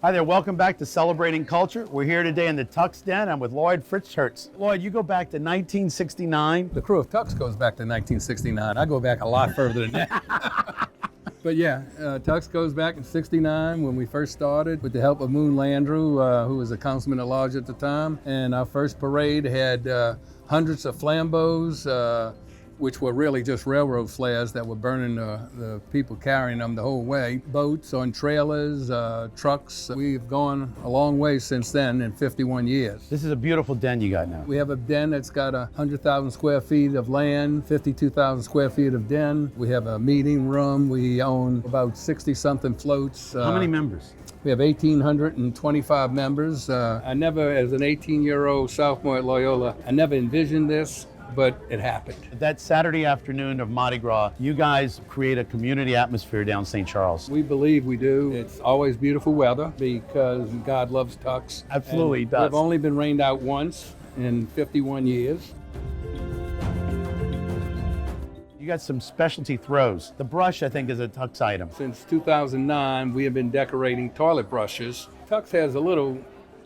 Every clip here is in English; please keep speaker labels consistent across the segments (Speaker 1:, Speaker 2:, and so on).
Speaker 1: Hi there, welcome back to Celebrating Culture. We're here today in the Tucks Den. I'm with Lloyd Frischhertz. Lloyd, you go back to 1969.
Speaker 2: The Krewe of Tucks goes back to 1969. I go back a lot further than that. But yeah, Tucks goes back in 69 when we first started with the help of Moon Landrew, who was a councilman at large at the time. And our first parade had hundreds of flambeaux, which were really just railroad flares that were burning the people carrying them the whole way. Boats on trailers, trucks. We've gone a long way since then in 51 years.
Speaker 1: This is a beautiful den you got now.
Speaker 2: We have a den that's got 100,000 square feet of land, 52,000 square feet of den. We have a meeting room. We own about 60-something floats.
Speaker 1: How many members?
Speaker 2: We have 1,825 members. I never, as an 18-year-old sophomore at Loyola, I never envisioned this, but it happened.
Speaker 1: That Saturday afternoon of Mardi Gras, you guys create a community atmosphere down St. Charles.
Speaker 2: We believe we do. It's always beautiful weather because God loves Tucks.
Speaker 1: Absolutely does.
Speaker 2: We've only been rained out once in 51 years.
Speaker 1: You got some specialty throws. The brush, I think, is a Tucks item.
Speaker 2: Since 2009, we have been decorating toilet brushes. Tucks has a little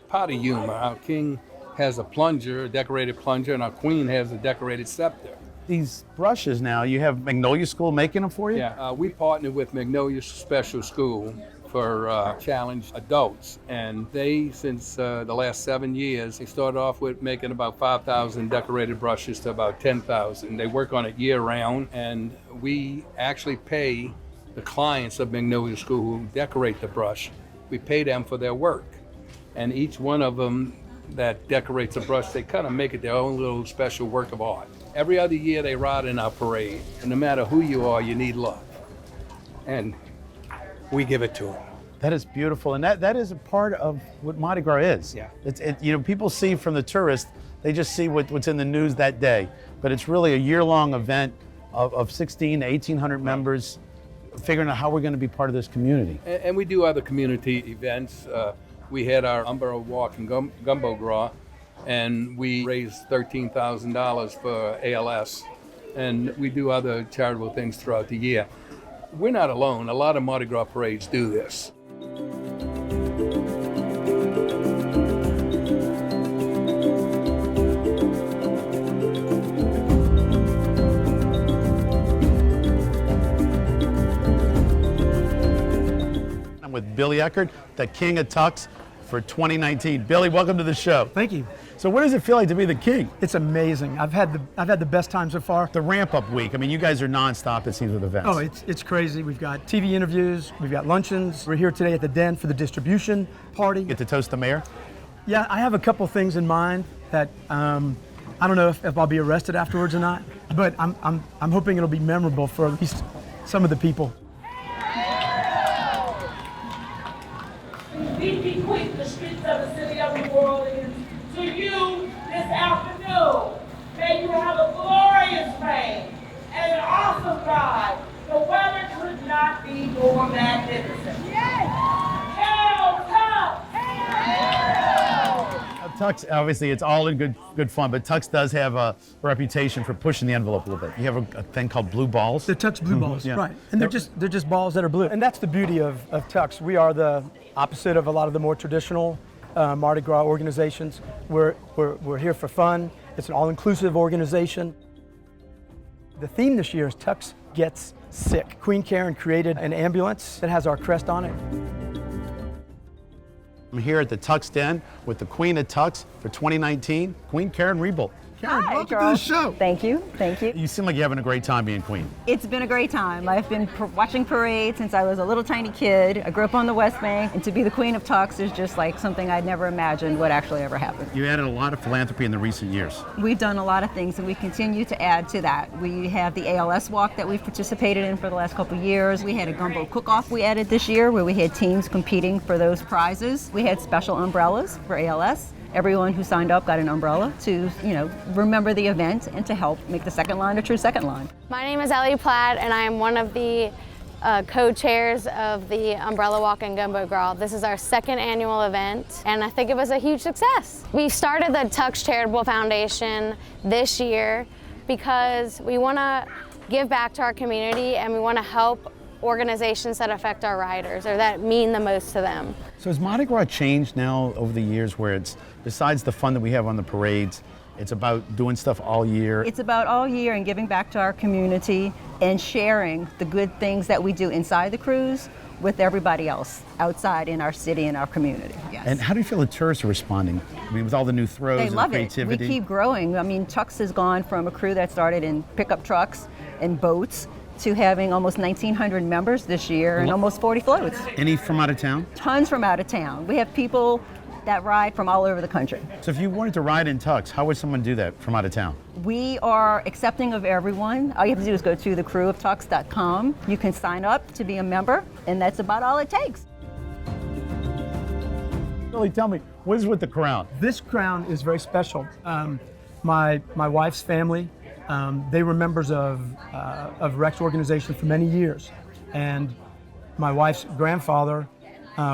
Speaker 2: potty humor. Our king has a plunger, a decorated plunger, and our queen has a decorated scepter.
Speaker 1: These brushes now, you have Magnolia School making them for you?
Speaker 2: Yeah, we partnered with Magnolia Special School for challenged adults. And they, since the last 7 years, they started off with making about 5,000 decorated brushes to about 10,000. They work on it year round, and we actually pay the clients of Magnolia School who decorate the brush. We pay them for their work. And each one of them that decorates a brush, they kind of make it their own little special work of art. Every other year they ride in our parade, and no matter who you are, you need love. And we give it to them.
Speaker 1: That is beautiful, and that is a part of what Mardi Gras is.
Speaker 2: Yeah.
Speaker 1: People see from the tourists, they just see what's in the news that day, but it's really a year-long event of 16 to 1,800 members figuring out how we're going to be part of this community.
Speaker 2: And we do other community events. We had our umbrella walk and gumbo gras, and we raised $13,000 for ALS. And we do other charitable things throughout the year. We're not alone. A lot of Mardi Gras parades do this.
Speaker 1: I'm with Billy Eckert, the king of Tucks for 2019. Billy, welcome to the show.
Speaker 3: Thank you.
Speaker 1: So what does it feel like to be the king?
Speaker 3: It's amazing. I've had the best time so far.
Speaker 1: The ramp-up week, I mean, you guys are nonstop, it seems, with events.
Speaker 3: Oh, it's crazy. We've got TV interviews, we've got luncheons. We're here today at the Den for the distribution party.
Speaker 1: Get to toast the mayor?
Speaker 3: Yeah, I have a couple things in mind that I don't know if I'll be arrested afterwards or not, but I'm hoping it'll be memorable for at least some of the people.
Speaker 4: Be quick, the streets of the city of New Orleans. To you this afternoon, may you have a glorious reign and an awesome ride. The weather could not be more magnificent. Hail Tucks!
Speaker 1: Tucks, obviously, it's all in good fun, but Tucks does have a reputation for pushing the envelope a little bit. You have a thing called blue balls.
Speaker 3: The Tucks blue balls,
Speaker 1: yeah.
Speaker 3: right? And they're just balls that are blue. And that's the beauty of Tucks. We are the opposite of a lot of the more traditional Mardi Gras organizations. We're here for fun. It's an all-inclusive organization. The theme this year is Tucks Gets Sick. Queen Karen created an ambulance that has our crest on it.
Speaker 1: I'm here at the Tucks Den with the Queen of Tucks for 2019, Queen Karen Ribaul. Karen,
Speaker 5: Hi,
Speaker 1: welcome
Speaker 5: Charles.
Speaker 1: to the show.
Speaker 5: Thank you. Thank you.
Speaker 1: You seem like you're having a great time being queen.
Speaker 5: It's been a great time. I've been watching parades since I was a little tiny kid. I grew up on the West Bank, and to be the Queen of Tucks is just like something I'd never imagined would actually ever happen.
Speaker 1: You added a lot of philanthropy in the recent years.
Speaker 5: We've done a lot of things, and we continue to add to that. We have the ALS walk that we've participated in for the last couple of years. We had a gumbo cook-off we added this year where we had teams competing for those prizes. We had special umbrellas for ALS. Everyone who signed up got an umbrella to, remember the event and to help make the second line a true second line.
Speaker 6: My name is Ellie Pratt, and I am one of the co-chairs of the Umbrella Walk and Gumbo Gras. This is our second annual event, and I think it was a huge success. We started the Tucks Charitable Foundation this year because we want to give back to our community and we want to help organizations that affect our riders or that mean the most to them.
Speaker 1: So has Mardi Gras changed now over the years where it's, besides the fun that we have on the parades, it's about doing stuff all year?
Speaker 5: It's about all year and giving back to our community and sharing the good things that we do inside the cruise with everybody else outside in our city and our community. Yes.
Speaker 1: And how do you feel the tourists are responding? I mean, with all the new throws
Speaker 5: They
Speaker 1: and
Speaker 5: love
Speaker 1: creativity?
Speaker 5: it. We keep growing. I mean, Tucks has gone from a crew that started in pickup trucks and boats to having almost 1,900 members this year and almost 40 floats.
Speaker 1: Any from out of town?
Speaker 5: Tons from out of town. We have people that ride from all over the country.
Speaker 1: So if you wanted to ride in Tucks, how would someone do that from out of town?
Speaker 5: We are accepting of everyone. All you have to do is go to thecrewoftux.com. You can sign up to be a member, and that's about all it takes.
Speaker 1: Really, tell me, what is with the crown?
Speaker 3: This crown is very special. My wife's family, they were members of Rex organization for many years, and my wife's grandfather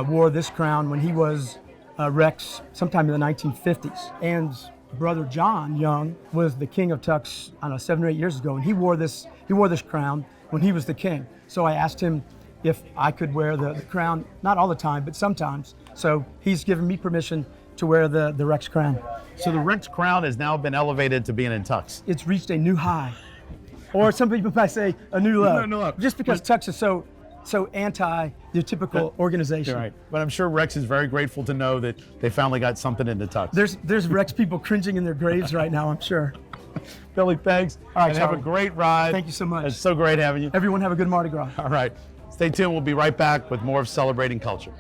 Speaker 3: wore this crown when he was Rex sometime in the 1950s. And brother John Young was the king of Tucks, I don't know, 7 or 8 years ago, and he wore this crown when he was the king. So I asked him if I could wear the crown, not all the time, but sometimes. So he's given me permission to wear the Rex crown.
Speaker 1: So the Rex crown has now been elevated to being in Tucks.
Speaker 3: It's reached a new high. Or some people might say a new low.
Speaker 1: No, no.
Speaker 3: Just because Tucks is so anti the typical organization.
Speaker 1: Right. But I'm sure Rex is very grateful to know that they finally got something into Tucks.
Speaker 3: There's Rex people cringing in their graves right now, I'm sure.
Speaker 1: Billy, thanks.
Speaker 3: All right,
Speaker 1: and have a
Speaker 3: Charlie.
Speaker 1: great ride.
Speaker 3: Thank you so much.
Speaker 1: It's so great having you.
Speaker 3: Everyone have a good Mardi Gras.
Speaker 1: All right. Stay tuned. We'll be right back with more of Celebrating Culture.